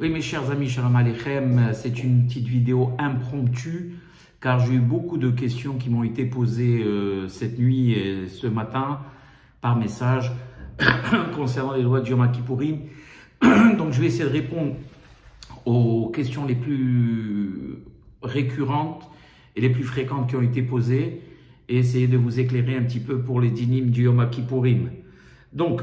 Oui, mes chers amis, shalom aleichem, c'est une petite vidéo impromptue car j'ai eu beaucoup de questions qui m'ont été posées cette nuit et ce matin par message concernant les lois de Yom Kippourim. Donc je vais essayer de répondre aux questions les plus récurrentes et les plus fréquentes qui ont été posées et essayer de vous éclairer un petit peu pour les dynimes du Yom Kippourim. Donc,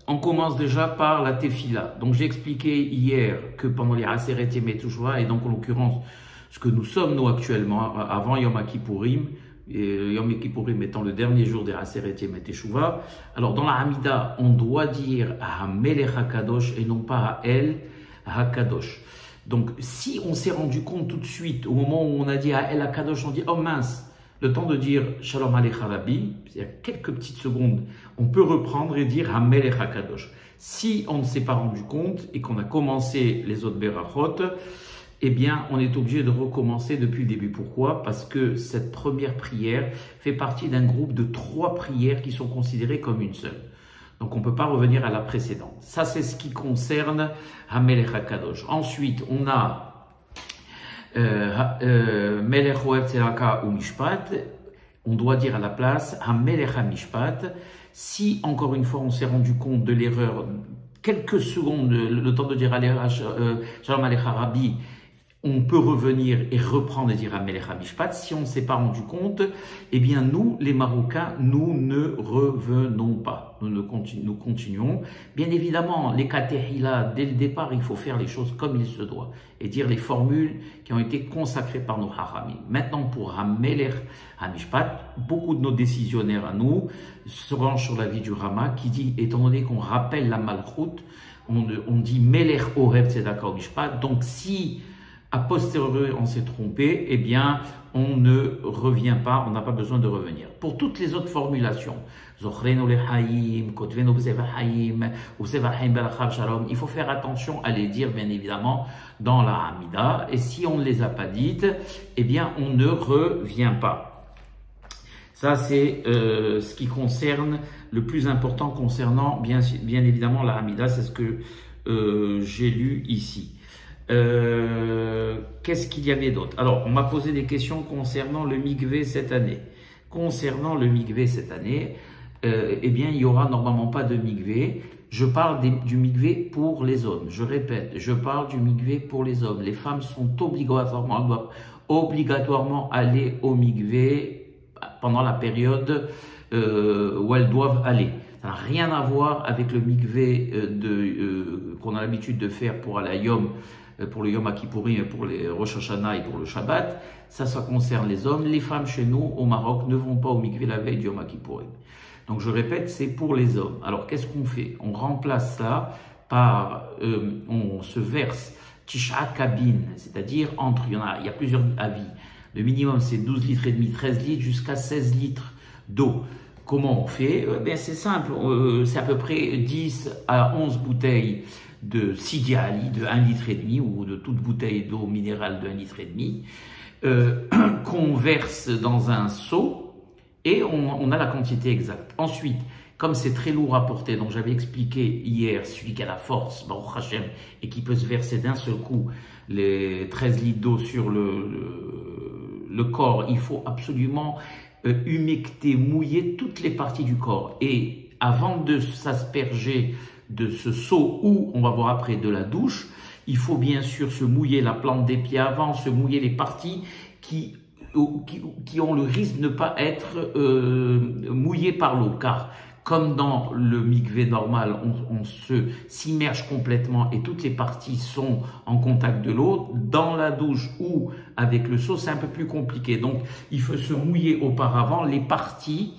on commence déjà par la tefila. Donc, j'ai expliqué hier que pendant les Aseret Yemei Teshuvah, et donc en l'occurrence, ce que nous sommes nous actuellement, avant Yom Kippourim, et Yom Kippourim étant le dernier jour des Aseret Yemei Teshuvah, alors dans la Hamida, on doit dire HaMelech HaKadosh et non pas HaEl HaKadosh. Donc, si on s'est rendu compte tout de suite, au moment où on a dit HaEl HaKadosh, on dit « Oh mince !» Le temps de dire Shalom Aleichem Rabbi, c'est-à-dire quelques petites secondes, on peut reprendre et dire HaMelech HaKadosh. Si on ne s'est pas rendu compte et qu'on a commencé les autres Berachot, eh bien, on est obligé de recommencer depuis le début. Pourquoi? Parce que cette première prière fait partie d'un groupe de 3 prières qui sont considérées comme une seule. Donc, on ne peut pas revenir à la précédente. Ça, c'est ce qui concerne HaMelech HaKadosh. Ensuite, on a Melech Ohev Tzedaka ou Mishpat, on doit dire à la place HaMelech HaMishpat. Si encore une fois on s'est rendu compte de l'erreur, quelques secondes, le temps de dire Shalom Aleichem Rabbi, on peut revenir et reprendre et dire HaMelech HaMishpat. Si on ne s'est pas rendu compte, eh bien nous, les Marocains, nous ne revenons pas. Nous continuons. Bien évidemment, les Katehila, dès le départ, il faut faire les choses comme il se doit et dire les formules qui ont été consacrées par nos Haramim. Maintenant, pour HaMelech HaMishpat, beaucoup de nos décisionnaires à nous se rangent sur l'avis du Rama qui dit, étant donné qu'on rappelle la Malchut, on dit Melech Ohev Tzedaka ou Mishpat. Donc, si a posteriori, on s'est trompé, eh bien, on ne revient pas, on n'a pas besoin de revenir. Pour toutes les autres formulations, il faut faire attention à les dire, bien évidemment, dans la Hamida. Et si on ne les a pas dites, eh bien, on ne revient pas. Ça, c'est ce qui concerne le plus important concernant, bien évidemment, la Hamida. C'est ce que j'ai lu ici. Qu'est-ce qu'il y avait d'autre? Alors, on m'a posé des questions concernant le mikvé cette année. Concernant le mikvé cette année, eh bien, il n'y aura normalement pas de mikvé. Je parle du mikvé pour les hommes. Je répète, je parle du mikvé pour les hommes. Les femmes sont doivent obligatoirement aller au mikvé pendant la période où elles doivent aller. Ça n'a rien à voir avec le mikvé qu'on a l'habitude de faire pour aller à Yom, pour le Yom Kippourim, pour les Rosh Hashanah et pour le Shabbat. Ça concerne les hommes. Les femmes chez nous, au Maroc, ne vont pas au mikvé la veille du Yom Kippourim. Donc je répète, c'est pour les hommes. Alors qu'est-ce qu'on fait? On remplace ça par, on se verse Tisha Kabin, c'est-à-dire il y a plusieurs avis. Le minimum c'est 12 litres et demi, 13 litres jusqu'à 16 litres d'eau. Comment on fait? Ben c'est simple, c'est à peu près 10 à 11 bouteilles de Sidi Ali de 1,5 litre ou de toute bouteille d'eau minérale de 1,5 litre qu'on verse dans un seau et on a la quantité exacte. Ensuite, comme c'est très lourd à porter, donc j'avais expliqué hier, celui qui a la force, Baruch Hashem, et qui peut se verser d'un seul coup les 13 litres d'eau sur le corps, il faut absolument humecter, mouiller toutes les parties du corps. Et avant de s'asperger de ce seau où on va voir après de la douche, il faut bien sûr se mouiller la plante des pieds avant, se mouiller les parties qui ont le risque de ne pas être mouillées par l'eau. Car comme dans le mikvé normal, on s'immerge complètement et toutes les parties sont en contact de l'eau. Dans la douche ou avec le seau, c'est un peu plus compliqué. Donc, il faut se mouiller auparavant les parties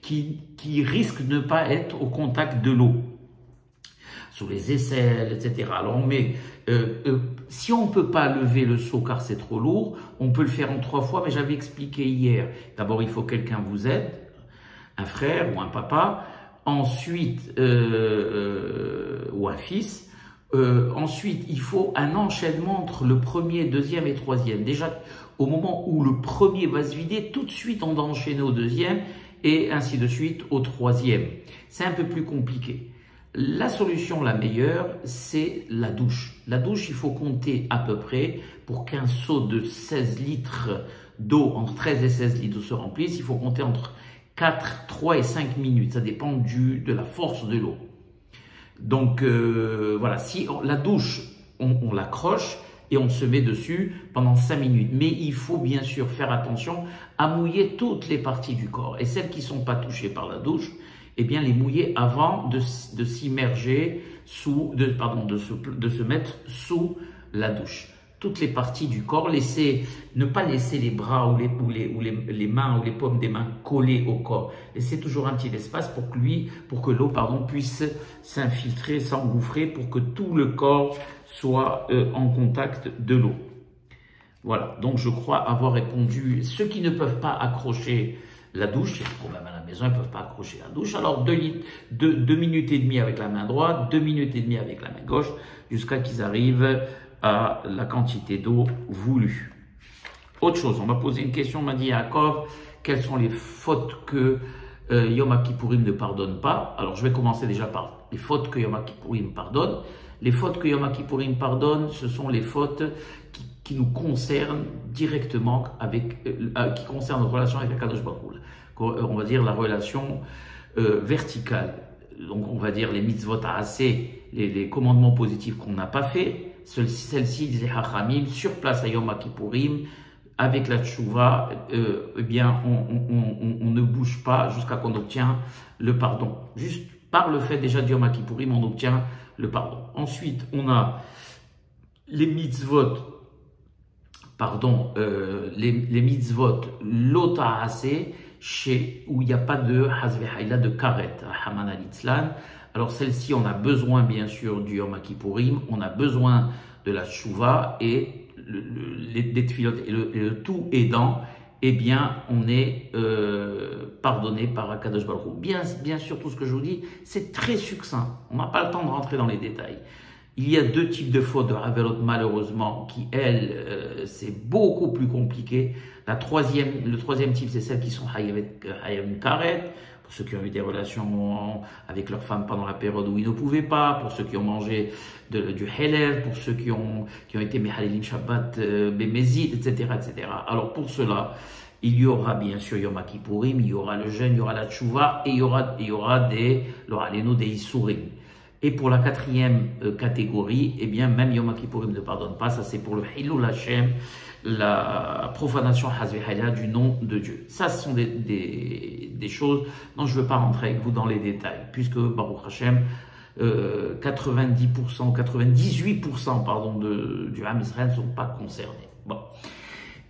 qui risquent de ne pas être au contact de l'eau. Sur les aisselles, etc. Alors, on met, si on ne peut pas lever le seau car c'est trop lourd, on peut le faire en 3 fois, mais j'avais expliqué hier. D'abord, il faut que quelqu'un vous aide, un frère ou un papa, ensuite, ou un fils. Ensuite, il faut un enchaînement entre le premier, deuxième et troisième. Déjà, au moment où le premier va se vider, tout de suite, on va enchaîner au deuxième et ainsi de suite au troisième. C'est un peu plus compliqué. La solution la meilleure, c'est la douche. La douche, il faut compter à peu près, pour qu'un seau de 16 litres d'eau, entre 13 et 16 litres d'eau se remplisse, il faut compter entre 4, 3 et 5 minutes. Ça dépend de la force de l'eau. Donc voilà, si la douche, on l'accroche et on se met dessus pendant 5 minutes. Mais il faut bien sûr faire attention à mouiller toutes les parties du corps. Et celles qui ne sont pas touchées par la douche, eh bien les mouiller avant de s'immerger de se mettre sous la douche. Toutes les parties du corps, ne pas laisser les bras ou les mains ou les paumes des mains collées au corps. Laissez toujours un petit espace pour que l'eau puisse s'infiltrer, s'engouffrer, pour que tout le corps soit en contact de l'eau. Voilà, donc je crois avoir répondu. Ceux qui ne peuvent pas accrocher la douche, il y a un problème à la maison, ils ne peuvent pas accrocher la douche. Alors 2 minutes et demie avec la main droite, 2 minutes et demie avec la main gauche, jusqu'à qu'ils arrivent à la quantité d'eau voulue. Autre chose, on m'a posé une question, on m'a dit Yaakov, quelles sont les fautes que Yom Kippourim ne pardonne pas? Alors je vais commencer déjà par les fautes que Yom Kippourim pardonne. Les fautes que Yom Kippourim pardonne, ce sont les fautes qui nous concernent directement, qui concernent notre relation avec Akadosh Baruch Hu. On va dire la relation verticale. Donc on va dire les mitzvot assez, les commandements positifs qu'on n'a pas fait. Celle-ci, disait Hachamim, sur place à Yom Kippourim, avec la tchouva, eh bien on ne bouge pas jusqu'à qu'on obtient le pardon. Juste par le fait déjà de Yom Kippourim, on obtient le pardon. Ensuite, on a les mitzvot, les mitzvot lota'aseh, où il n'y a pas de hazvehaïla, de karet, haman al-itzlan. Alors celle-ci, on a besoin bien sûr du Yom Kippourim, on a besoin de la tchouva et les tefilot, et le tout aidant, eh bien on est pardonné par Akadosh Baruch Hu. Bien sûr, tout ce que je vous dis, c'est très succinct, on n'a pas le temps de rentrer dans les détails. Il y a 2 types de fautes de Averot, malheureusement, qui, elles, c'est beaucoup plus compliqué. Le troisième type, c'est celles qui sont Hayam Karet, pour ceux qui ont eu des relations avec leur femme pendant la période où ils ne pouvaient pas, pour ceux qui ont mangé du Helev, pour ceux qui ont été Mehalilim Shabbat, Bemezid, etc., etc. Alors pour cela, il y aura bien sûr Yom Kippourim, il y aura le jeûne, il y aura la tchouva, et il y aura des Isurim. Et pour la 4e catégorie, eh bien, même Yom Kippourim ne pardonne pas. Ça, c'est pour le Hilul Hashem, la profanation Hazvehaïla du nom de Dieu. Ça, ce sont des choses dont je ne veux pas rentrer avec vous dans les détails, puisque Baruch Hashem, 90%, 98% du Ham Israël ne sont pas concernés. Bon.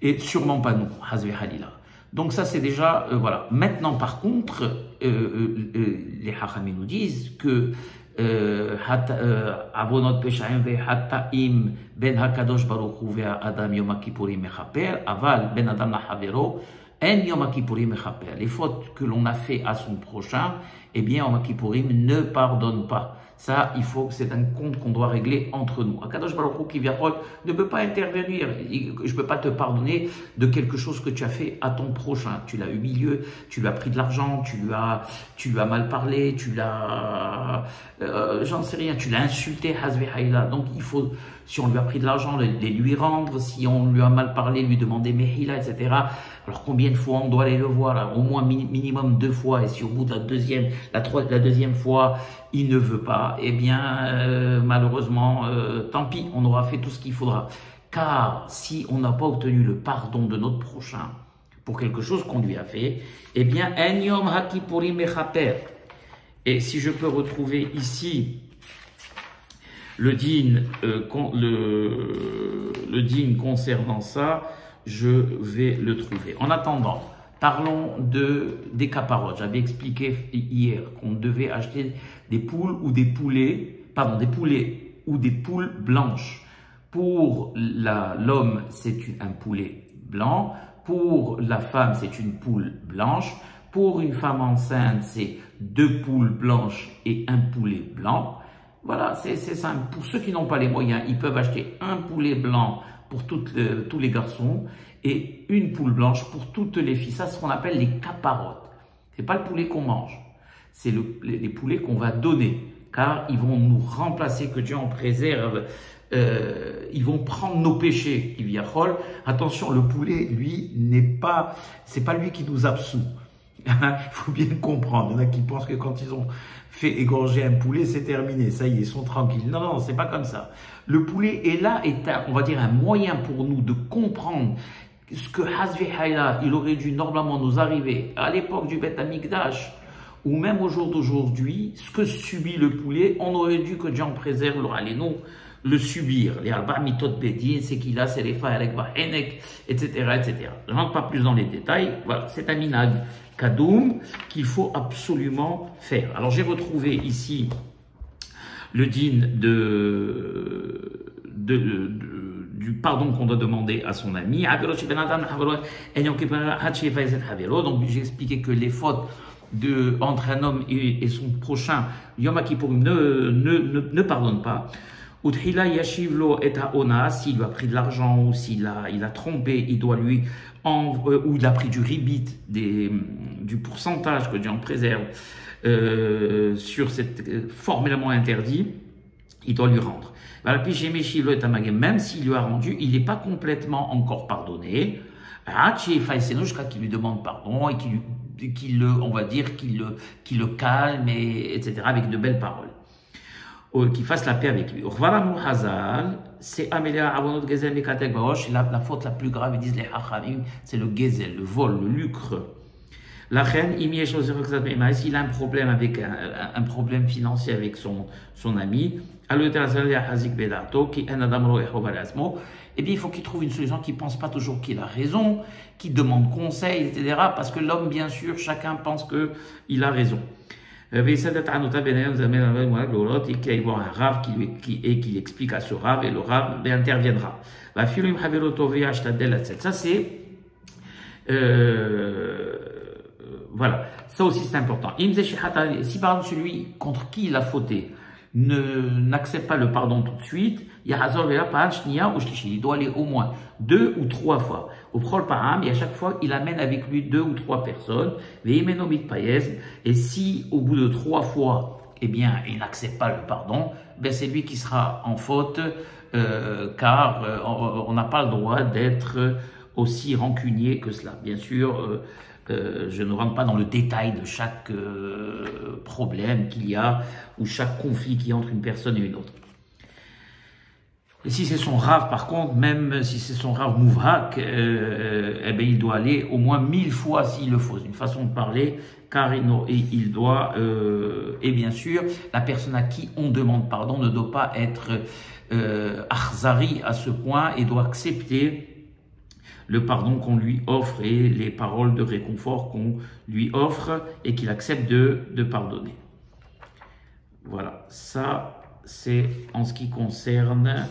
Et sûrement pas nous, Hazvehaïla. Donc ça, c'est déjà, voilà. Maintenant, par contre, les Hachamim nous disent que Avonot Peshaim ve'Hataim ben Hakadosh Baruch Hu ve'Adam Yom Kippourim mechaper, aval ben Adam lahavero en Yom Kippourim mechaper. Les fautes que l'on a fait à son prochain, eh bien Yom Kippourim ne pardonne pas. Ça, c'est un compte qu'on doit régler entre nous. Akadosh Baruch Hu Kivyachol ne peut pas intervenir. Je ne peux pas te pardonner de quelque chose que tu as fait à ton prochain. Tu l'as humilié, tu lui as pris de l'argent, tu lui as mal parlé, j'en sais rien, tu l'as insulté, Hazvehaïla. Donc il faut, si on lui a pris de l'argent, les lui rendre. Si on lui a mal parlé, lui demander Mehila, etc. Alors combien de fois on doit aller le voir là? Au moins minimum 2 fois. Et si au bout de la deuxième fois, il ne veut pas, eh bien, malheureusement, tant pis, on aura fait tout ce qu'il faudra. Car si on n'a pas obtenu le pardon de notre prochain pour quelque chose qu'on lui a fait, eh bien, en Yom Kippourim mechaper. Et si je peux retrouver ici le din concernant ça, je vais le trouver. En attendant, parlons des caparotes. J'avais expliqué hier qu'on devait acheter des poules ou des poulets, des poulets ou des poules blanches. Pour l'homme, c'est un poulet blanc. Pour la femme, c'est une poule blanche. Pour une femme enceinte, c'est 2 poules blanches et un poulet blanc. Voilà, c'est simple. Pour ceux qui n'ont pas les moyens, ils peuvent acheter un poulet blanc pour tous les garçons et une poule blanche pour toutes les filles. Ça, c'est ce qu'on appelle les caparotes. C'est pas le poulet qu'on mange, c'est les poulets qu'on va donner. car ils vont nous remplacer, que Dieu en préserve. Ils vont prendre nos péchés, Kiviachol. Attention, le poulet, lui, c'est pas lui qui nous absout. Il faut bien comprendre. Il y en a qui pensent que quand ils ont fait égorger un poulet, c'est terminé. Ça y est, ils sont tranquilles. Non, non, c'est pas comme ça. Le poulet est là, on va dire, un moyen pour nous de comprendre ce que Hazvi Hayla, il aurait dû normalement nous arriver à l'époque du Beth Amikdash, ou même au jour d'aujourd'hui, ce que subit le poulet, on aurait dû que Dieu en préserve, nous le subir. Les Arba Mitot Bedin, c'est qu'il a, c'est les Faherek Bahenek, etc., etc. Je ne rentre pas plus dans les détails. Voilà, c'est un minag kadoum qu'il faut absolument faire. Alors, j'ai retrouvé ici le din du pardon qu'on doit demander à son ami. Donc, j'ai expliqué que les fautes entre un homme et son prochain, Yom Kippourim, ne pardonne pas. S'il lui a pris de l'argent ou s'il a trompé, il doit lui, ou il a pris du ribit, du pourcentage que Dieu en préserve sur cette formellement interdit, il doit lui rendre. Même s'il lui a rendu, il n'est pas complètement encore pardonné. Jusqu'à qu'il lui demande pardon et qu'il le calme, etc., avec de belles paroles. Qu'il fasse la paix avec lui. C'est la faute la plus grave, ils disent les hachamim, c'est le gezel, le vol, le lucre. La reine, s'il a un problème avec un problème financier avec son ami, eh bien, il faut qu'il trouve une solution, qu'il ne pense pas toujours qu'il a raison, qu'il demande conseil, etc. Parce que l'homme, bien sûr, chacun pense qu'il a raison. Et qu'il y voit un rave qui explique à ce rave, et le rave interviendra. Ça, c'est voilà, ça aussi c'est important. Si par exemple celui contre qui il a fauté n'accepte pas le pardon tout de suite, il doit aller au moins 2 ou 3 fois. Au prol param, et à chaque fois il amène avec lui 2 ou 3 personnes. Et si au bout de 3 fois, eh bien, il n'accepte pas le pardon, ben c'est lui qui sera en faute, car on n'a pas le droit d'être aussi rancunier que cela. Bien sûr, je ne rentre pas dans le détail de chaque problème qu'il y a ou chaque conflit qu'il y a entre une personne et une autre. Et si c'est son rave, par contre, même si c'est son rave mouvhak, eh ben, il doit aller au moins 1000 fois s'il le faut. C'est une façon de parler, car il doit, et bien sûr, la personne à qui on demande pardon ne doit pas être akhzari à ce point et doit accepter le pardon qu'on lui offre et les paroles de réconfort qu'on lui offre et qu'il accepte de pardonner. Voilà, ça c'est en ce qui concerne,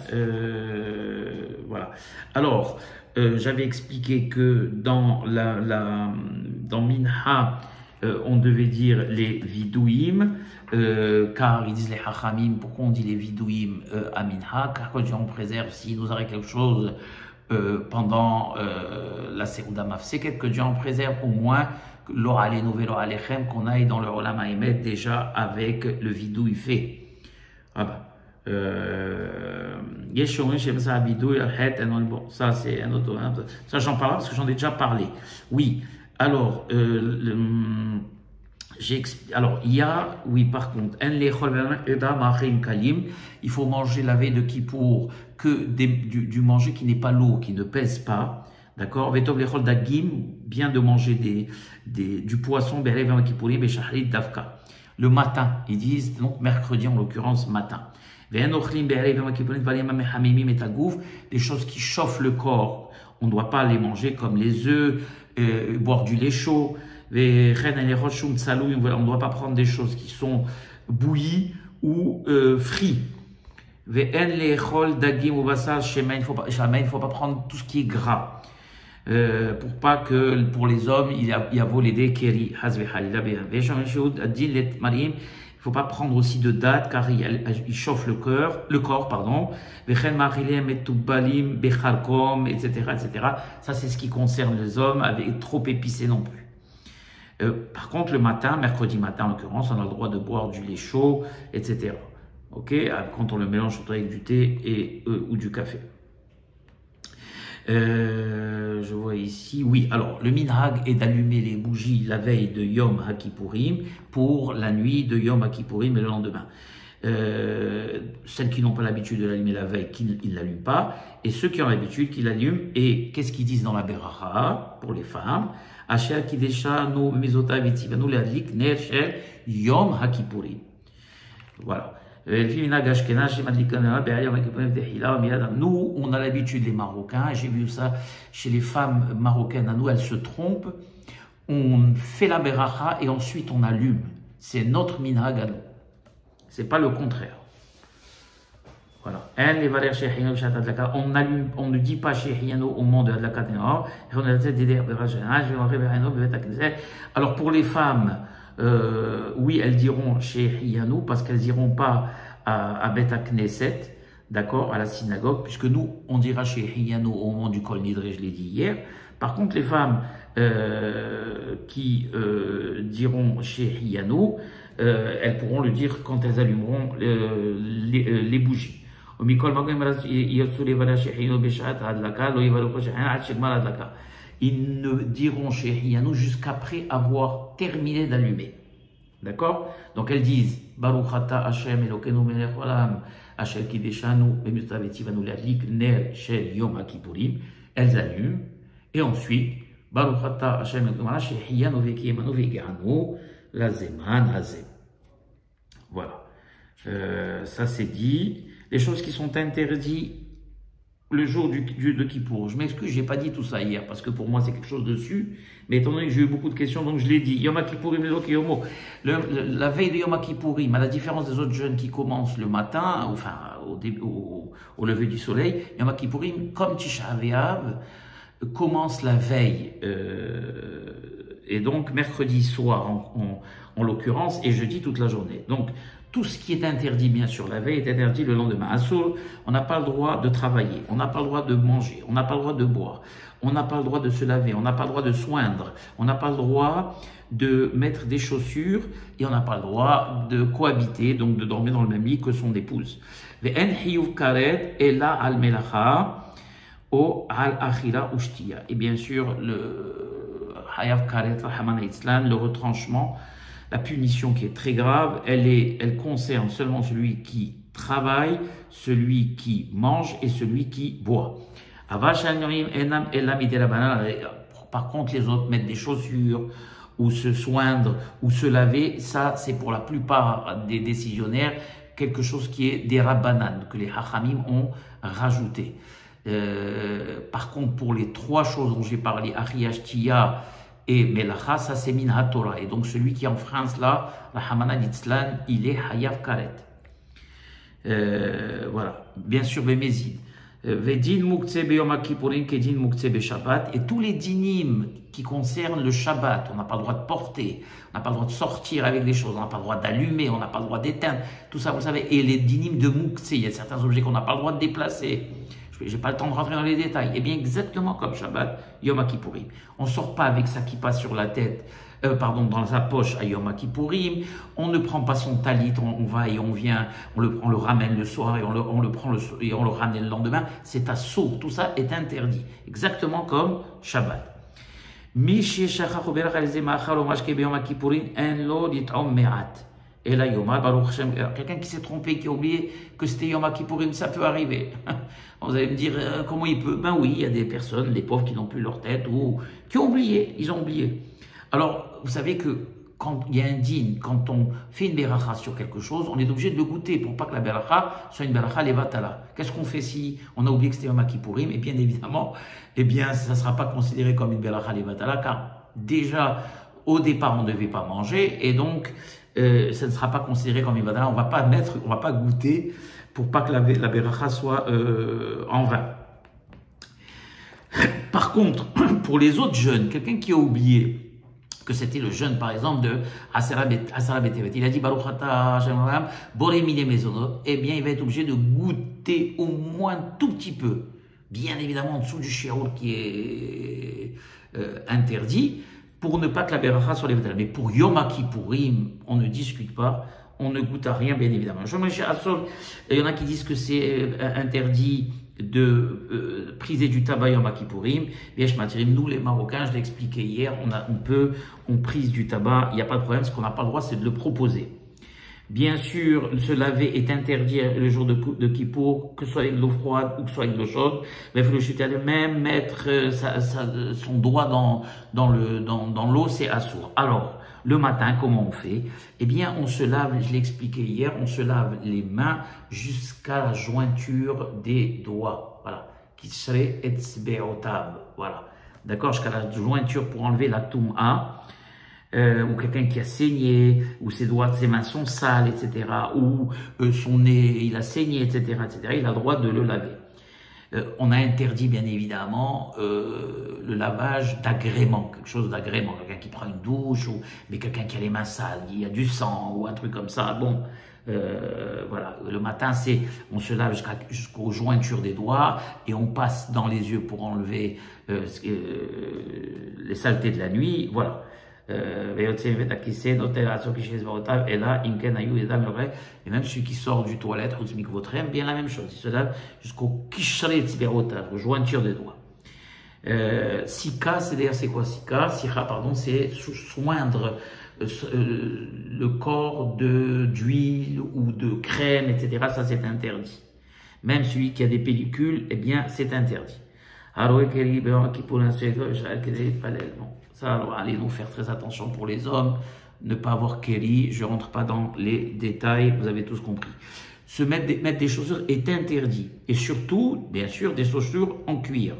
voilà. Alors, j'avais expliqué que dans Minha, on devait dire les vidouim, car ils disent les hachamim, pourquoi on dit les vidouim à Minha? Car quand on préserve, s'il nous arrive quelque chose pendant la Seouda Mafseket, que Dieu en préserve au moins l'or alenu velo alechem, qu'on aille dans le Olam Haemet déjà avec le vidouille fait. Ah bah. Bon, ça c'est un autre. Ça j'en parle parce que j'en ai déjà parlé. Oui. Alors, alors il y a, oui, par contre, il faut manger la veille de Kippour que du manger qui n'est pas lourd, qui ne pèse pas. D'accord? Bien de manger du poisson, le matin. Ils disent donc mercredi en l'occurrence matin. Des choses qui chauffent le corps. On ne doit pas les manger comme les œufs, boire du lait chaud. On ne doit pas prendre des choses qui sont bouillies ou frites. Il ne faut pas prendre tout ce qui est gras. Pour pas que pour les hommes il y a volé des kéri. Il ne faut pas prendre aussi de dattes car il chauffe le corps, pardon. Etc., etc. Ça c'est ce qui concerne les hommes avec trop épicé non plus. Par contre, le matin, mercredi matin en l'occurrence, on a le droit de boire du lait chaud, etc. Ok, quand on le mélange surtout avec du thé et, ou du café. Je vois ici, oui, alors le minhag est d'allumer les bougies la veille de Yom HaKippurim pour la nuit de Yom HaKippurim et le lendemain. Celles qui n'ont pas l'habitude de l'allumer la veille, qu'ils ne l'allument pas, et ceux qui ont l'habitude, qu'ils l'allument. Et qu'est-ce qu'ils disent dans la Beracha pour les femmes? Asher kidesha no mezota vetivanu leadlik ner shel Yom HaKippurim. Voilà. Nous, on a l'habitude, les Marocains, j'ai vu ça chez les femmes marocaines, à nous, elles se trompent. On fait la beracha et ensuite on allume. C'est notre minhag à nous. C'est pas le contraire. Voilà. On allume, on ne dit pas Shehiano au moment de Adlakat Nehor. Alors pour les femmes, oui, elles diront Shehiano parce qu'elles n'iront pas à Bet Knesset, d'accord, à la synagogue, puisque nous, on dira Shehiano au moment du Kol Nidre, je l'ai dit hier. Par contre, les femmes qui diront Shehiano, elles pourront le dire quand elles allumeront les bougies. Ils ne diront Shehianu jusqu'après avoir terminé d'allumer. D'accord? Donc elles disent Baruch Ata Hashem Elokeinu Melech Olam Asher Kideshanu Bemutavetivanu Leadlik Ner Shel Yom HaKippurim. Elles allument et ensuite Baruch Ata Hashem Elokeinu Melech Olam Shehiyanu Vekiyemanu Veganu Lazeman Hazem. Voilà. Ça c'est dit. Les choses qui sont interdites le jour de Kippour. Je m'excuse, je n'ai pas dit tout ça hier, parce que pour moi c'est quelque chose dessus, mais étant donné que j'ai eu beaucoup de questions, donc je l'ai dit. Yom HaKippourim, la veille de Yom HaKippourim, à la différence des autres jeûnes qui commencent le matin, enfin au lever du soleil, Yom HaKippourim, comme Tisha B'Av, commence la veille, et donc mercredi soir en l'occurrence, et jeudi toute la journée. Donc, tout ce qui est interdit, bien sûr, la veille est interdit le lendemain. À Soul, on n'a pas le droit de travailler, on n'a pas le droit de manger, on n'a pas le droit de boire, on n'a pas le droit de se laver, on n'a pas le droit de soindre, on n'a pas le droit de mettre des chaussures et on n'a pas le droit de cohabiter, donc de dormir dans le même lit que son épouse. Et bien sûr, le Hayav Karet, le retranchement, la punition qui est très grave, elle concerne seulement celui qui travaille, celui qui mange et celui qui boit. Par contre, les autres mettre des chaussures ou se soindre ou se laver, ça c'est pour la plupart des décisionnaires quelque chose qui est des rabbanan, que les hachamim ont rajouté. Par contre, pour les trois choses dont j'ai parlé, Achiyashtiya et Melacha, ça c'est Min HaTorah. Et donc celui qui enfreint cela, la Hamana d'Itzlan, il est Hayav Karet. Voilà. Bien sûr, Bémézid. Vedin Muktzeh Beyom HaKippurim Kedin Muktzeh Beshabbat. Et tous les dinim qui concernent le Shabbat, on n'a pas le droit de porter, on n'a pas le droit de sortir avec des choses, on n'a pas le droit d'allumer, on n'a pas le droit d'éteindre, tout ça vous savez. Et les dinim de Muktzeh, il y a certains objets qu'on n'a pas le droit de déplacer. Je n'ai pas le temps de rentrer dans les détails. Eh bien, exactement comme Shabbat, Yom HaKippurim. On ne sort pas avec ça qui passe sur la tête, dans sa poche à Yom HaKippurim. On ne prend pas son talit, on va et on vient, on le ramène le soir et on le prend et on le ramène le lendemain. C'est à saut. Tout ça est interdit. Exactement comme Shabbat. Et là, quelqu'un qui s'est trompé, qui a oublié que c'était Yom HaKippurim, ça peut arriver. Vous allez me dire, comment il peut? Ben oui, il y a des personnes, les pauvres qui n'ont plus leur tête, ou qui ont oublié, ils ont oublié. Alors, vous savez que quand il y a un din, quand on fait une beracha sur quelque chose, on est obligé de le goûter pour pas que la beracha soit une beracha levatala. Qu'est-ce qu'on fait si on a oublié que c'était Yom HaKippurim? Et bien évidemment, ça ne sera pas considéré comme une beracha levatala, car déjà, au départ, on ne devait pas manger, et donc, ça ne sera pas considéré comme une beracha. On va pas goûter pour pas que la beracha soit en vain. Par contre, pour les autres jeûnes, quelqu'un qui a oublié que c'était le jeûne, par exemple, de Asera Betevet, il a dit Baruch Ata Hashem Boremine Mezonot, eh bien, il va être obligé de goûter au moins tout petit peu, bien évidemment en dessous du shiur qui est interdit, pour ne pas que la beracha soit les. Mais pour Yom Kippourim, on ne discute pas, on ne goûte à rien, bien évidemment. Il y en a qui disent que c'est interdit de priser du tabac Yom Kippourim. Nous, les Marocains, je l'ai expliqué hier, on prise du tabac, il n'y a pas de problème, ce qu'on n'a pas le droit, c'est de le proposer. Bien sûr, se laver est interdit le jour de Kippour, que ce soit avec de l'eau froide ou que ce soit avec de l'eau chaude. Mais il faut le chuter même mettre son doigt dans l'eau, c'est assourd. Alors, le matin, comment on fait? Eh bien, on se lave, je l'ai expliqué hier, on se lave les mains jusqu'à la jointure des doigts. Voilà. Qui serait etzbeotav. Voilà. D'accord? Jusqu'à la jointure pour enlever la toum'a. Ou quelqu'un qui a saigné, ou ses doigts, ses mains sont sales, etc., ou son nez, il a saigné, etc., il a le droit de le laver. On a interdit, bien évidemment, le lavage d'agrément, quelque chose d'agrément, quelqu'un qui prend une douche, mais quelqu'un qui a les mains sales, il y a du sang, ou un truc comme ça, bon, voilà, le matin, on se lave jusqu'aux jointures des doigts, et on passe dans les yeux pour enlever les saletés de la nuit, voilà. Et même celui qui sort du toilette, bien la même chose, il se lave jusqu'au aux jointures des doigts. Sika, c'est quoi Sika? Sika, pardon, c'est soindre le corps d'huile ou de crème, etc. Ça, c'est interdit. Même celui qui a des pellicules, eh bien, c'est interdit. Ça, alors, allez nous faire très attention pour les hommes, ne pas avoir kéli, je ne rentre pas dans les détails, vous avez tous compris. Mettre des chaussures est interdit, et surtout, bien sûr, des chaussures en cuir.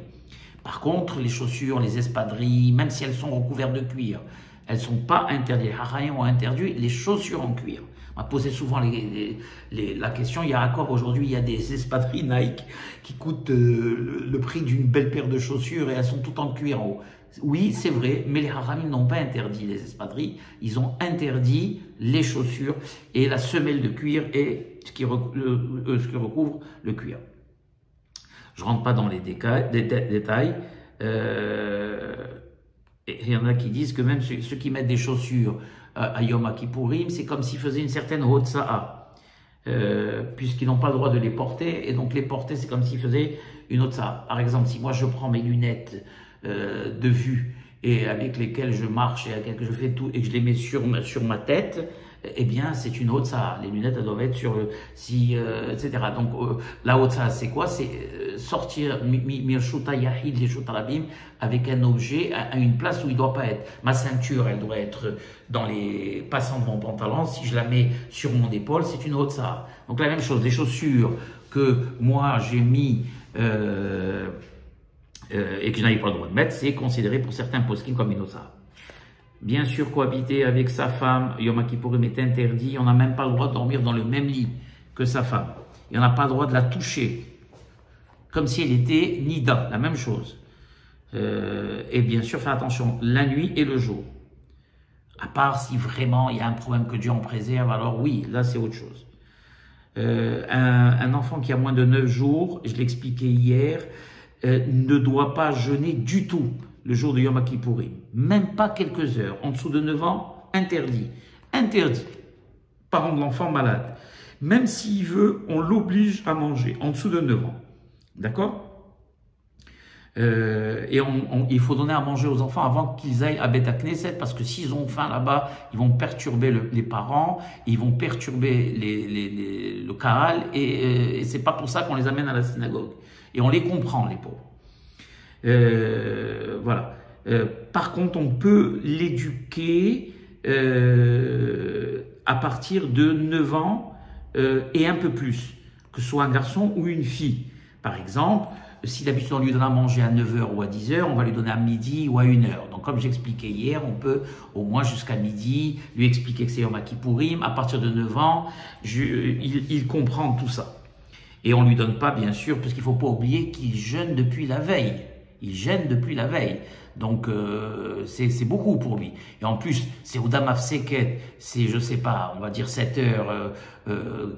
Par contre, les chaussures, les espadrilles, même si elles sont recouvertes de cuir, elles ne sont pas interdites. Les haraïm ont interdit les chaussures en cuir. On m'a posé souvent la question, il y a encore aujourd'hui, il y a des espadrilles Nike qui coûtent le prix d'une belle paire de chaussures et elles sont toutes en cuir en haut. Oui, c'est vrai, mais les haramim n'ont pas interdit les espadrilles, ils ont interdit les chaussures et la semelle de cuir et ce qui recouvre le cuir. Je ne rentre pas dans les détails. Et il y en a qui disent que même ceux qui mettent des chaussures à Yom Kippourim, c'est comme s'ils faisaient une certaine hotza'a, puisqu'ils n'ont pas le droit de les porter, et donc les porter, c'est comme s'ils faisaient une hotza'a. Par exemple, si moi je prends mes lunettes de vue et avec lesquelles je marche et avec lesquelles je fais tout et que je les mets sur ma tête, eh bien c'est une hotza'a. Les lunettes elles doivent être sur etc. Donc la hotza'a c'est quoi? C'est sortir mirshuta yahid les shutarabim avec un objet à une place où il ne doit pas être. Ma ceinture elle doit être dans les passants de mon pantalon. Si je la mets sur mon épaule, c'est une hotza'a. Donc la même chose, les chaussures que moi j'ai mis et que je n'avais pas le droit de mettre, c'est considéré pour certains poskim comme une hotza'a. Bien sûr, cohabiter avec sa femme, Yom Kippourim est interdit, on n'a même pas le droit de dormir dans le même lit que sa femme. Et on n'a pas le droit de la toucher, comme si elle était nida, la même chose. Et bien sûr, faire attention, la nuit et le jour. À part si vraiment il y a un problème que Dieu en préserve, alors oui, là c'est autre chose. Un enfant qui a moins de 9 jours, je l'expliquais hier, ne doit pas jeûner du tout le jour de Yom Kippourim. Même pas quelques heures. En dessous de 9 ans, interdit. Interdit. Parent de l'enfant malade. Même s'il veut, on l'oblige à manger. En dessous de 9 ans. D'accord? Et il faut donner à manger aux enfants avant qu'ils aillent à Beth Knesset, parce que s'ils ont faim là-bas, ils vont perturber les parents, ils vont perturber le Kahal, et c'est pas pour ça qu'on les amène à la synagogue. Et on les comprend, les pauvres. Voilà. Par contre, on peut l'éduquer à partir de 9 ans et un peu plus, que ce soit un garçon ou une fille. Par exemple, si d'habitude on lui donne à manger à 9h ou à 10h, on va lui donner à midi ou à 1h. Donc comme j'expliquais hier, on peut au moins jusqu'à midi lui expliquer que c'est Yom Kippourim. À partir de 9 ans, il comprend tout ça. Et on ne lui donne pas, bien sûr, parce qu'il ne faut pas oublier qu'il jeûne depuis la veille. Il jeûne depuis la veille. Donc, c'est beaucoup pour lui. Et en plus, c'est au Damaf Seket, c'est, je ne sais pas, on va dire 7 heures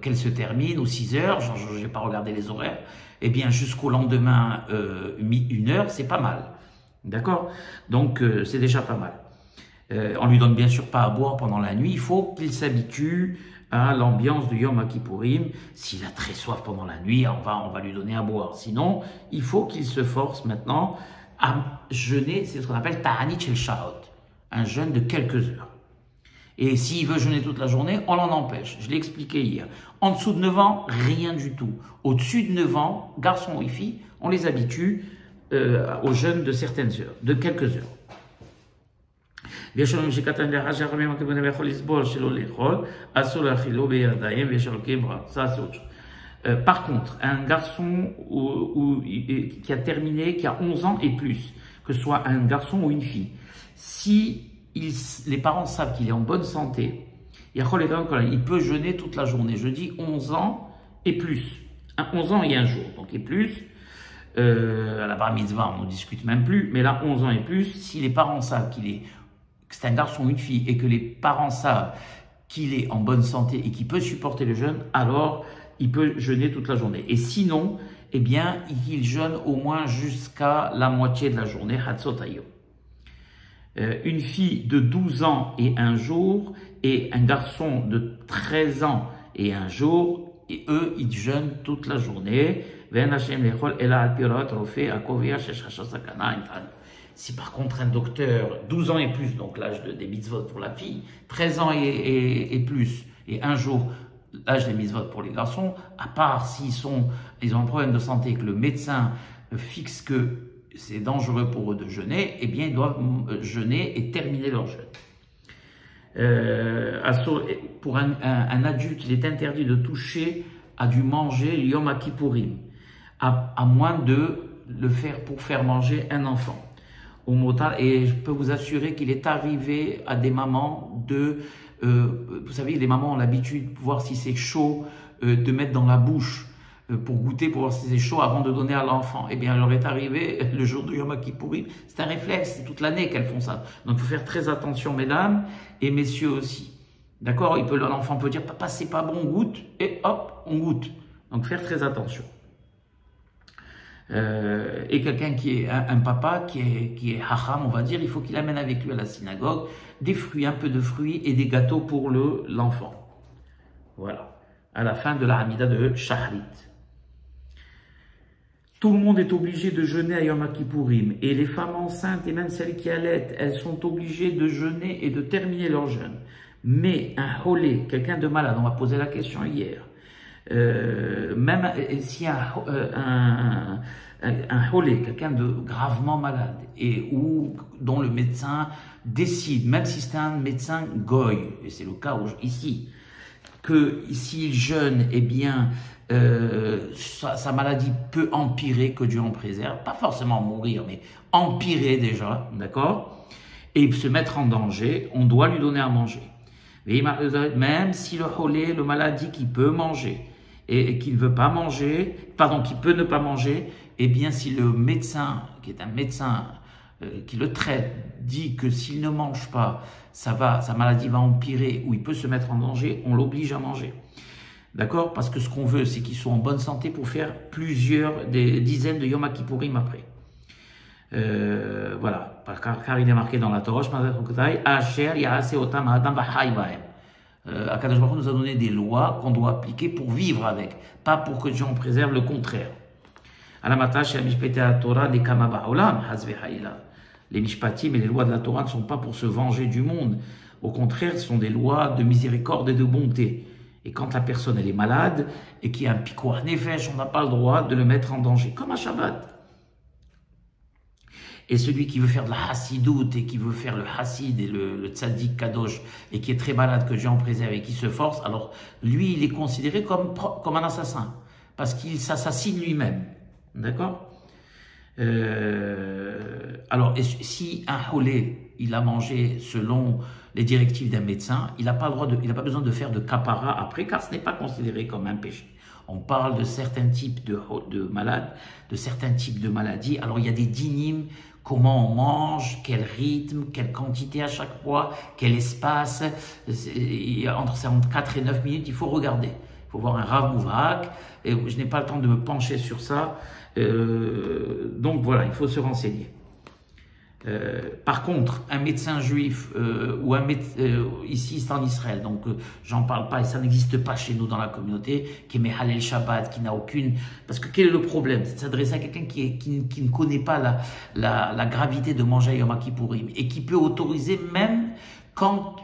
qu'elle se termine, ou 6 heures, je n'ai pas regardé les horaires. Eh bien, jusqu'au lendemain, 1 heure, c'est pas mal. D'accord? Donc, c'est déjà pas mal. On lui donne bien sûr pas à boire pendant la nuit. Il faut qu'il s'habitue à l'ambiance du Yom Kippourim. S'il a très soif pendant la nuit, on va lui donner à boire. Sinon, il faut qu'il se force maintenant à jeûner. C'est ce qu'on appelle Ta'anit Shel Sha'ot, un jeûne de quelques heures. Et s'il veut jeûner toute la journée, on l'en empêche. Je l'ai expliqué hier. En dessous de 9 ans, rien du tout. Au-dessus de 9 ans, garçons ou filles, on les habitue au jeûne de certaines heures, de quelques heures. Ça, c'est autre chose. Par contre, un garçon qui a terminé, qui a 11 ans et plus, que ce soit un garçon ou une fille, si les parents savent qu'il est en bonne santé, il peut jeûner toute la journée. Je dis 11 ans et plus. 11 ans et un jour, donc et plus. À la bar mitzvah, on ne discute même plus, mais là, 11 ans et plus, si les parents savent que c'est un garçon ou une fille et que les parents savent qu'il est en bonne santé et qu'il peut supporter le jeûne, alors il peut jeûner toute la journée. Et sinon, eh bien, il jeûne au moins jusqu'à la moitié de la journée, Hatzot Hayom. Une fille de 12 ans et un jour et un garçon de 13 ans et un jour, et eux, ils jeûnent toute la journée. Si par contre un docteur, 12 ans et plus, donc l'âge des mitzvot pour la fille, 13 ans et plus, et un jour, l'âge des mitzvot pour les garçons, à part ils ont un problème de santé et que le médecin fixe que c'est dangereux pour eux de jeûner, eh bien ils doivent jeûner et terminer leur jeûne. Pour un adulte, il est interdit de toucher à du manger Yom Kippourim, à moins de le faire pour faire manger un enfant. Et je peux vous assurer qu'il est arrivé à des mamans vous savez, les mamans ont l'habitude de voir si c'est chaud, de mettre dans la bouche pour goûter, pour voir si c'est chaud avant de donner à l'enfant. Eh bien, il leur est arrivé le jour du Yom Kippourim. C'est un réflexe, c'est toute l'année qu'elles font ça. Donc, il faut faire très attention, mesdames et messieurs aussi. D'accord? L'enfant peut dire, papa, c'est pas bon, on goûte, et hop, on goûte. Donc, faire très attention. Et quelqu'un qui est un papa qui est hacham, on va dire, il faut qu'il amène avec lui à la synagogue des fruits, un peu de fruits et des gâteaux pour l'enfant. Voilà. À la fin de la Hamida de Shahrit. Tout le monde est obligé de jeûner à Yom Kippourim. Et les femmes enceintes et même celles qui allaitent, elles sont obligées de jeûner et de terminer leur jeûne. Mais un holé, quelqu'un de malade, on m'a posé la question hier, même s'il y a un holé, quelqu'un de gravement malade, dont le médecin décide, même si c'est un médecin goy, et c'est le cas ici, que s'il jeûne, eh bien, sa maladie peut empirer, que Dieu en préserve, pas forcément mourir, mais empirer déjà, d'accord? Et se mettre en danger, on doit lui donner à manger. Même si le holé, le malade dit qu'il peut manger, et qu'il ne veut pas manger, pardon, qu'il peut ne pas manger, eh bien, si le médecin, qui est un médecin qui le traite, dit que s'il ne mange pas, sa maladie va empirer ou il peut se mettre en danger, on l'oblige à manger. D'accord? Parce que ce qu'on veut, c'est qu'ils soient en bonne santé pour faire des dizaines de Yom Kippourim après. Voilà. Car il est marqué dans la Torah, Akadosh Baruch Hu nous a donné des lois qu'on doit appliquer pour vivre avec, pas pour que Dieu en préserve, le contraire. Les mishpatim et les lois de la Torah ne sont pas pour se venger du monde. Au contraire, ce sont des lois de miséricorde et de bonté. Et quand la personne elle est malade et qu'il y a un pikoar nefesh, on n'a pas le droit de le mettre en danger, comme un Shabbat. Et celui qui veut faire de la hassidoute et qui veut faire le hassid et le tzaddik kadosh et qui est très malade, que Dieu en préserve et qui se force, alors lui, il est considéré comme un assassin parce qu'il s'assassine lui-même. D'accord? Alors, si un holé, il a mangé selon les directives d'un médecin, il n'a pas besoin de faire de kapara après, car ce n'est pas considéré comme un péché. On parle de certains types de malades, de certains types de maladies. Alors, il y a des dynim, comment on mange, quel rythme, quelle quantité à chaque fois, quel espace. Entre 4 et 9 minutes, il faut regarder. Il faut voir un Rav Mouvrak. Et je n'ai pas le temps de me pencher sur ça. Donc voilà, il faut se renseigner. Par contre, un médecin juif ou un ici c'est en Israël, donc j'en parle pas et ça n'existe pas chez nous dans la communauté, qui est Mehalel Shabbat, qui n'a aucune... Parce que quel est le problème? C'est de s'adresser à quelqu'un qui ne connaît pas la gravité de manger à Yom Kippourim et qui peut autoriser même quand,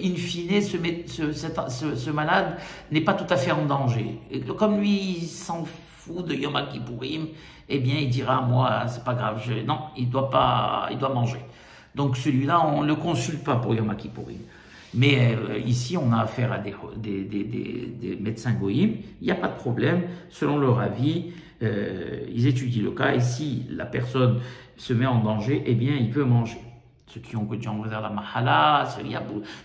in fine, ce malade n'est pas tout à fait en danger. Et comme lui, il s'en fout de Yom Kippourim, eh bien, il dira, moi, c'est pas grave, non, il doit manger. Donc, celui-là, on ne le consulte pas pour Yom Kippourim. Mais ici, on a affaire à des médecins goïm, il n'y a pas de problème, selon leur avis, ils étudient le cas, et si la personne se met en danger, eh bien, il peut manger. Ceux qui ont réservé la mahala,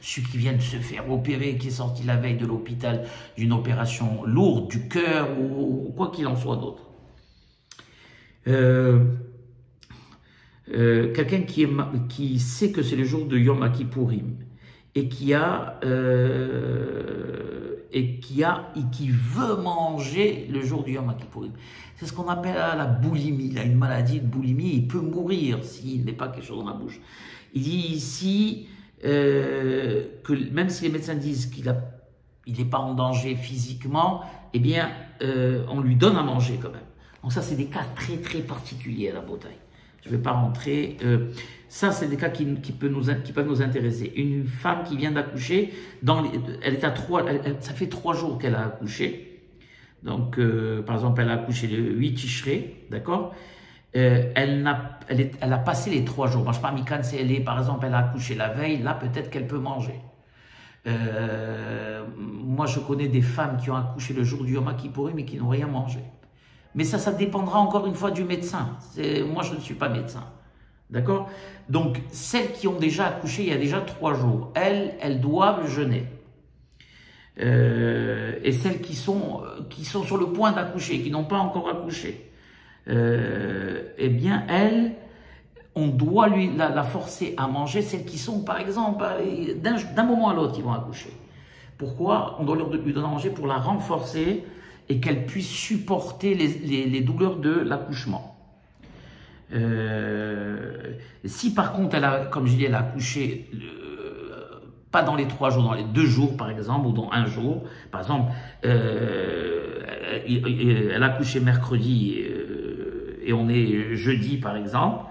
ceux qui viennent se faire opérer, qui est sorti la veille de l'hôpital d'une opération lourde du cœur ou quoi qu'il en soit d'autre. Quelqu'un qui sait que c'est le jour de Yom Kippourim et qui veut manger le jour du Yom Kippourim. C'est ce qu'on appelle la boulimie. Il a une maladie de boulimie, il peut mourir s'il n'est pas quelque chose dans la bouche. Il dit ici que même si les médecins disent qu'il n'est pas en danger physiquement, eh bien, on lui donne à manger quand même. Donc ça, c'est des cas très très particuliers à la Botaï. Je ne vais pas rentrer. Ça, c'est des cas qui peuvent nous intéresser. Une femme qui vient d'accoucher, elle est à 3, ça fait 3 jours qu'elle a accouché. Donc, par exemple, elle a accouché le 8 Tishrei, d'accord. Elle a passé les 3 jours. Moi, je ne sais pas, Mikan, si par exemple, elle a accouché la veille, là, peut-être qu'elle peut manger. Moi, je connais des femmes qui ont accouché le jour du Yom Kippourim mais qui n'ont rien mangé. Mais ça dépendra encore une fois du médecin. Moi, je ne suis pas médecin. D'accord? Donc, celles qui ont déjà accouché il y a déjà 3 jours, elles doivent jeûner. Et celles qui sont sur le point d'accoucher, qui n'ont pas encore accouché, eh bien, on doit la forcer à manger. Celles qui sont, par exemple, d'un moment à l'autre, qui vont accoucher. Pourquoi? On doit lui donner à manger pour la renforcer et qu'elle puisse supporter les douleurs de l'accouchement. Si par contre, comme je dis, elle a accouché, pas dans les 3 jours, dans les 2 jours par exemple, ou dans 1 jour, par exemple, elle a accouché mercredi et on est jeudi par exemple,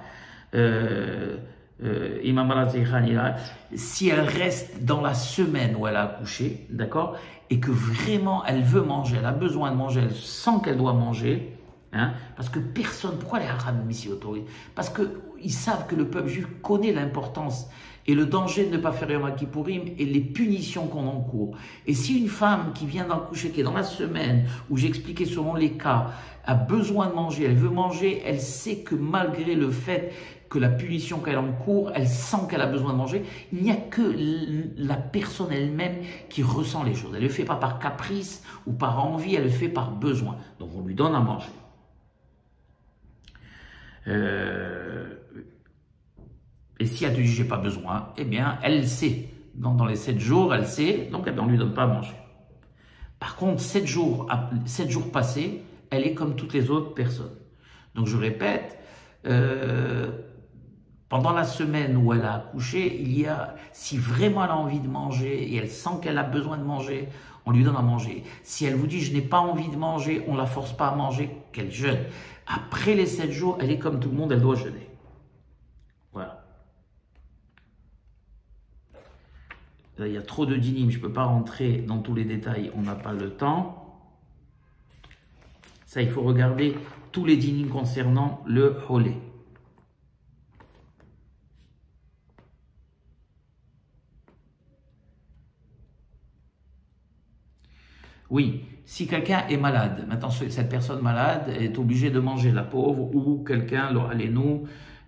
si elle reste dans la semaine où elle a accouché, d'accord, et que vraiment elle veut manger, elle a besoin de manger, elle sent qu'elle doit manger, hein, parce que personne, pourquoi les Haramim ici autorisent? Parce qu'ils savent que le peuple juif connaît l'importance et le danger de ne pas faire Yom Kippourim et les punitions qu'on encourt. Et si une femme qui vient d'accoucher, qui est dans la semaine, où j'expliquais selon les cas, a besoin de manger, elle veut manger, elle sait que malgré le fait que la punition qu'elle encourt, elle sent qu'elle a besoin de manger, il n'y a que la personne elle-même qui ressent les choses. Elle ne le fait pas par caprice ou par envie, elle le fait par besoin. Donc on lui donne à manger. Et si elle te dit j'ai pas besoin, eh bien elle sait. Dans les 7 jours, elle sait, donc on ne lui donne pas à manger. Par contre, 7 jours passés, elle est comme toutes les autres personnes. Donc je répète, pendant la semaine où elle a accouché, si vraiment elle a envie de manger et elle sent qu'elle a besoin de manger, on lui donne à manger. Si elle vous dit je n'ai pas envie de manger, on ne la force pas à manger, qu'elle jeûne. Après les 7 jours, elle est comme tout le monde, elle doit jeûner. Voilà. Là, il y a trop de dynim, je ne peux pas rentrer dans tous les détails, on n'a pas le temps. Ça, il faut regarder tous les dynim concernant le holé. Oui, si quelqu'un est malade, maintenant cette personne malade est obligée de manger, la pauvre, ou quelqu'un, nous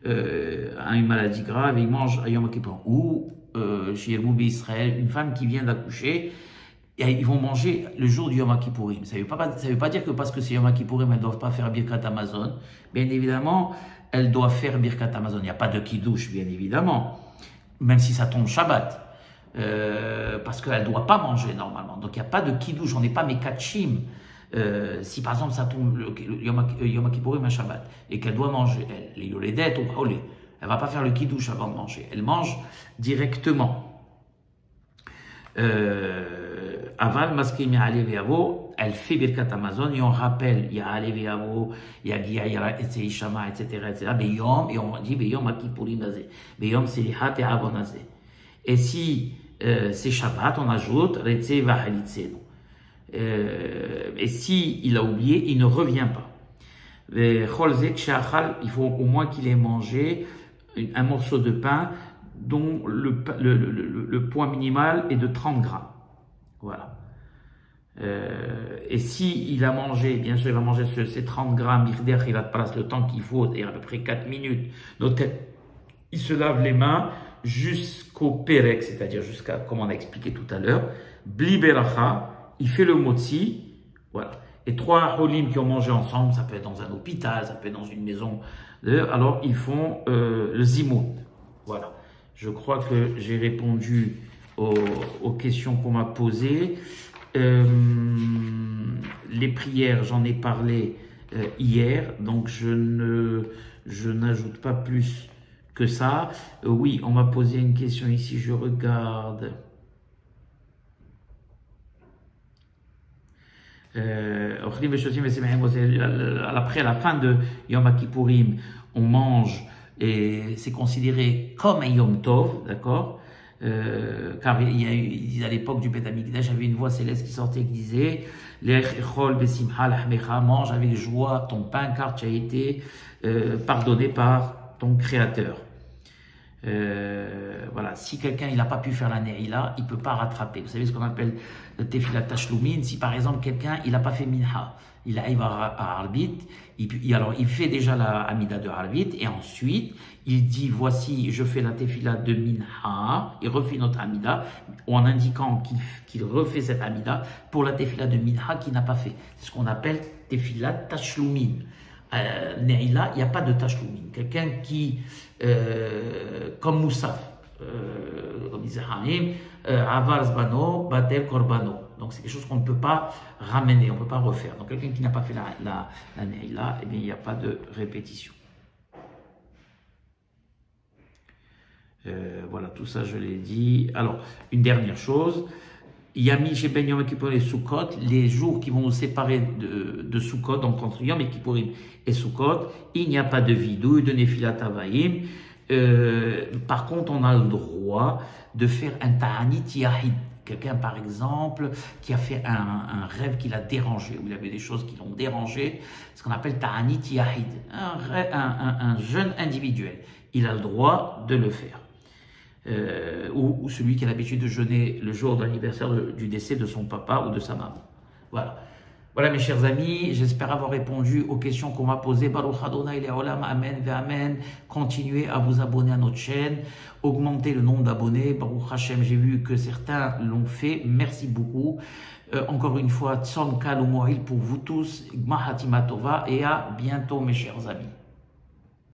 a une maladie grave et il mange à Yom Kippur, ou chez Yelmoubi Israël, une femme qui vient d'accoucher, et ils vont manger le jour du Yom Kippourim. Ça ne veut pas dire que parce que c'est Yom Kippourim, elles ne doivent pas faire Birkat Hamazon. Bien évidemment, elles doivent faire Birkat Hamazon. Il n'y a pas de kiddush, bien évidemment, même si ça tombe Shabbat. Parce qu'elle ne doit pas manger normalement. Donc il n'y a pas de kiddush, on n'est pas mekatchim. Si par exemple ça tombe le Yom Kippourim un Shabbat et qu'elle doit manger, les yoledet ou holé, Elle va pas faire le kidouche avant de manger. Elle mange directement. Aval maskim ya'ale ve'avo, elle fait Birkat Hamazon et on rappelle ya'ale ve'avo, yagia yara etzei shama, etc. Beyom, et on dit beyom akipurim nazé. Beyom selihat et avon nazé. Et si c'est Shabbat, on ajoute retzei va'halitzenu. Et si il a oublié, il ne revient pas. Il faut au moins qu'il ait mangé un morceau de pain dont le poids minimal est de 30 grammes. Voilà. Et si il a mangé, bien sûr, il va manger ces 30 grammes, il va passer le temps qu'il faut, c'est à peu près 4 minutes. Donc, il se lave les mains jusqu'au pérec, c'est-à-dire jusqu'à, comme on a expliqué tout à l'heure, bli beracha, il fait le motzi, voilà. Et 3 holim qui ont mangé ensemble, ça peut être dans un hôpital, ça peut être dans une maison, alors ils font le zimout. Voilà. Je crois que j'ai répondu aux questions qu'on m'a posées. Les prières, j'en ai parlé hier, donc je n'ajoute pas plus que ça. Oui, on m'a posé une question ici, je regarde. Après, à la fin de Yom Kippourim, on mange et c'est considéré comme un Yom Tov, d'accord? Car à l'époque du Beth Amikdash, j'avais une voix céleste qui sortait qui disait mange avec joie ton pain car tu as été pardonné par ton Créateur. Voilà, si quelqu'un il n'a pas pu faire la Ne'ila, il ne peut pas rattraper. Vous savez ce qu'on appelle le Tefilat Tashlumin. Si par exemple quelqu'un il n'a pas fait Minha, il arrive à Arbit, alors il fait déjà la Amida de Arbit et ensuite il dit voici je fais la Tefilat de Minha, il refait notre Amida en indiquant qu'il refait cette Amida pour la Tefilat de Minha qu'il n'a pas fait. C'est ce qu'on appelle Tefilat Tashlumin. Ne'ila, il n'y a pas de tashlumin. Quelqu'un qui, comme Moussaf, comme disait Haïm, Avar Zbano, Batel Korbano. Donc c'est quelque chose qu'on ne peut pas ramener, on ne peut pas refaire. Donc quelqu'un qui n'a pas fait la Ne'ila, eh bien il n'y a pas de répétition. Voilà, tout ça je l'ai dit. Alors, une dernière chose. Yami chez Ben Yom Kippourim et Sukkot, les jours qui vont nous séparer de Sukkot, donc entre Yom Kippourim et Sukkot, il n'y a pas de vidouille, de Nefilat Havayim. Par contre, on a le droit de faire un Ta'anit Yahid. Quelqu'un, par exemple, qui a fait un rêve qui l'a dérangé, où il avait des choses qui l'ont dérangé, ce qu'on appelle Ta'anit Yahid, un jeûne individuel. Il a le droit de le faire. Ou celui qui a l'habitude de jeûner le jour de l'anniversaire du décès de son papa ou de sa maman. Voilà. Voilà mes chers amis, j'espère avoir répondu aux questions qu'on m'a posées. Baruch Adonai Le'olam, Amen ve Amen. Continuez à vous abonner à notre chaîne, augmentez le nombre d'abonnés. Baruch Hashem, j'ai vu que certains l'ont fait, merci beaucoup. Encore une fois, Tzom Kal U'Mo'il pour vous tous, Gmar Hatima Tova et à bientôt mes chers amis.